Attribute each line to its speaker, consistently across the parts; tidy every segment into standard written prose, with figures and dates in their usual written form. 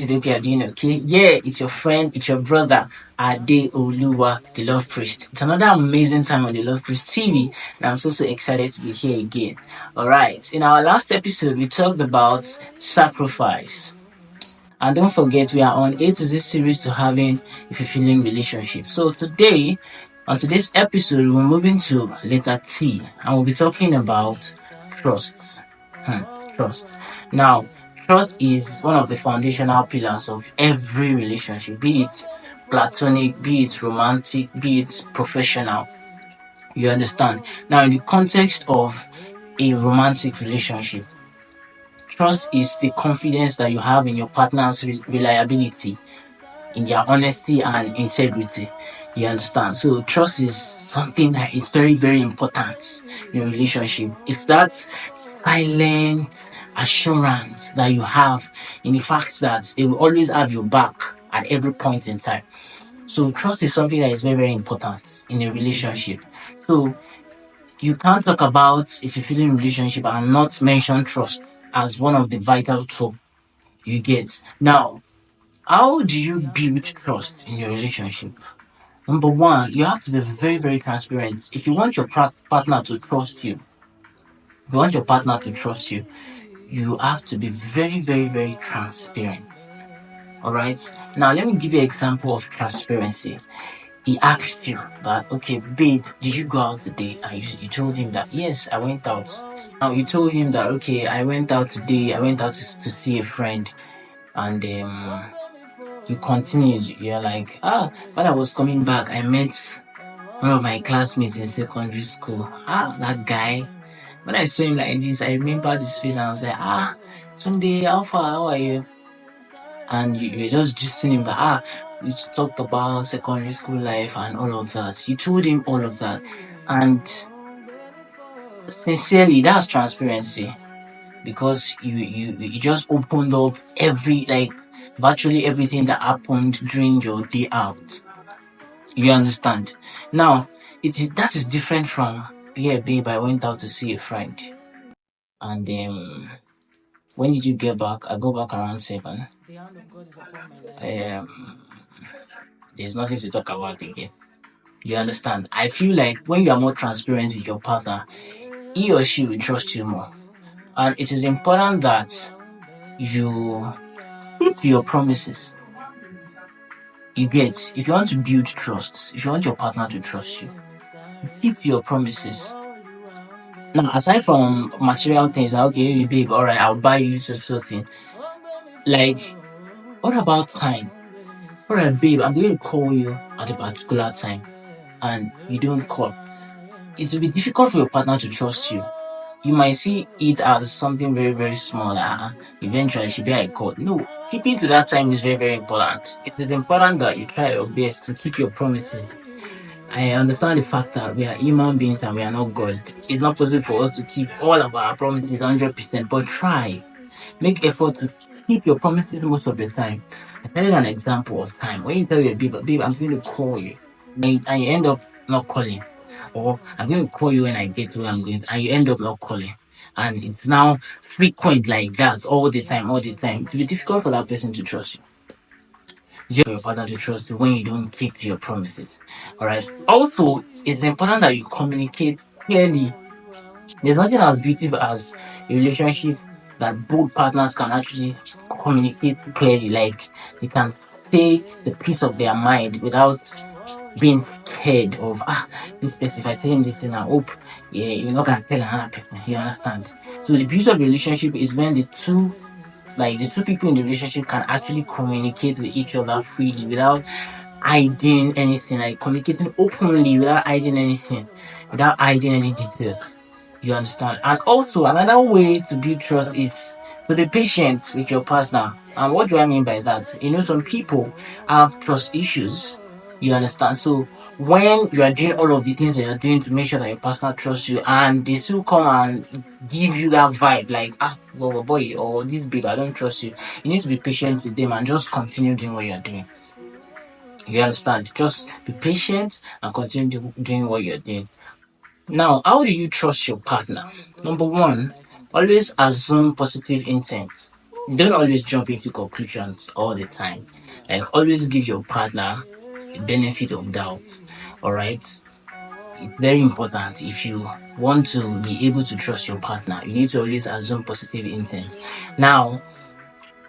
Speaker 1: Hope you are doing okay. Yeah, it's your friend, it's your brother, Ade Oluwa, the Love Priest. It's another amazing time on the Love Priest TV, and I'm so excited to be here again. Alright, in our last episode, we talked about sacrifice. And don't forget, we are on A to Z series to having a fulfilling relationship. So on today's episode, we're moving to letter T, and we'll be talking about trust. Hmm, trust. Now, trust is one of the foundational pillars of every relationship, be it platonic, be it romantic, be it professional. You understand? Now, in the context of a romantic relationship, trust is the confidence that you have in your partner's reliability, in their honesty and integrity. You understand? So, trust is something that is very important in a relationship. It's that silent assurance that you have in the fact that they will always have your back at every point in time. So trust is something that is very important in a relationship. So you can't talk about a fulfilling relationship and not mention trust as one of the vital tools you get. Now, how do you build trust in your relationship? Number one, you have to be very transparent. If you want your partner to trust you, if you want your partner to trust you, you have to be very transparent. All right. Now, let me give you an example of transparency. He asked you that, okay, babe, did you go out today? And you told him that, yes, I went out. Now, you told him that, okay, I went out today. I went out to see a friend. And you continued. You're like, while I was coming back, I met one of my classmates in secondary school. That guy. When I saw him like this, I remembered his face and I was like, Sunday, how far? How are you? And you were just gisting him that, you talked about secondary school life and all of that. You told him all of that. And sincerely, that's transparency because you just opened up virtually everything that happened during your day out. You understand? Now, that is different from, yeah, babe, I went out to see a friend. And when did you get back? I go back around 7. Um, there's nothing to talk about again. You understand? I feel like when you are more transparent with your partner, he or she will trust you more. And it is important that you keep your promises. If you want to build trust, if you want your partner to trust you, keep your promises. Now, aside from material things, okay, babe, all right, I'll buy you something. Like, what about time? All right, babe, I'm going to call you at a particular time, and you don't call. It will be difficult for your partner to trust you. You might see it as something very small. Eventually, she'll be like, God. No, keeping to that time is very important. It is important that you try your best to keep your promises. I understand the fact that we are human beings and we are not God. It's not possible for us to keep all of our promises 100%, but try. Make effort to keep your promises most of the time. I tell you an example of time. When you tell your babe, I'm going to call you, and you end up not calling. Or I'm going to call you when I get to where I'm going, and you end up not calling. And it's now frequent like that all the time. It will be difficult for that person to trust you. It's for your partner to trust you when you don't keep to your promises. Alright. Also, it's important that you communicate clearly. There's nothing as beautiful as a relationship that both partners can actually communicate clearly. Like they can say the peace of their mind without being scared of this person. If I tell him this thing, I hope you're not gonna tell another person. You understand? So the beauty of the relationship is when the two people in the relationship can actually communicate with each other freely without hiding anything, like communicating openly without hiding anything, without hiding any details. You understand? And also another way to build trust is to be patient with your partner. And what do I mean by that? Some people have trust issues. You understand? So when you are doing all of the things that you're doing to make sure that your partner trusts you, and they still come and give you that vibe, like well, boy, or this babe, I don't trust you. You need to be patient with them and just continue doing what you're doing. You understand? Just be patient and continue doing what you're doing. Now, how do you trust your partner? Number one, always assume positive intent. don't always jump into conclusions all the time. Like always give your partner the benefit of doubt. All right. It's very important. If you want to be able to trust your partner, you need to always assume positive intent. Now,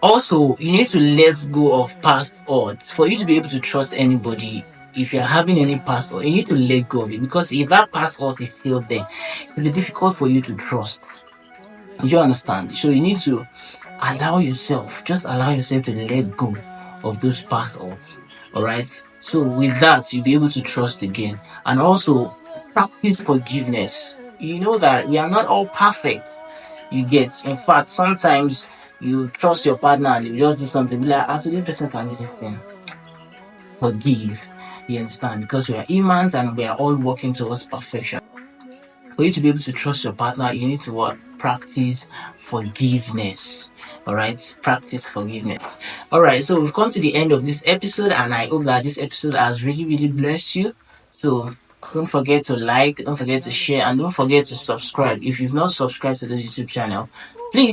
Speaker 1: also, you need to let go of past odds. For you to be able to trust anybody, if you're having any past odds, you need to let go of it, because if that past odds is still there, it'll be difficult for you to trust. Do you understand? So you need to just allow yourself to let go of those past odds. All right. So with that, you'll be able to trust again, and also practice forgiveness. You know that we are not all perfect. You get. In fact, sometimes you trust your partner and you just do something, be like, after this person can do this thing. Forgive. You understand? Because we are humans and we are all working towards perfection. For you to be able to trust your partner, you need to what? Practice forgiveness. All right, practice forgiveness. All right, so we've come to the end of this episode, and I hope that this episode has really, really blessed you. So don't forget to like, don't forget to share, and don't forget to subscribe. If you've not subscribed to this YouTube channel, please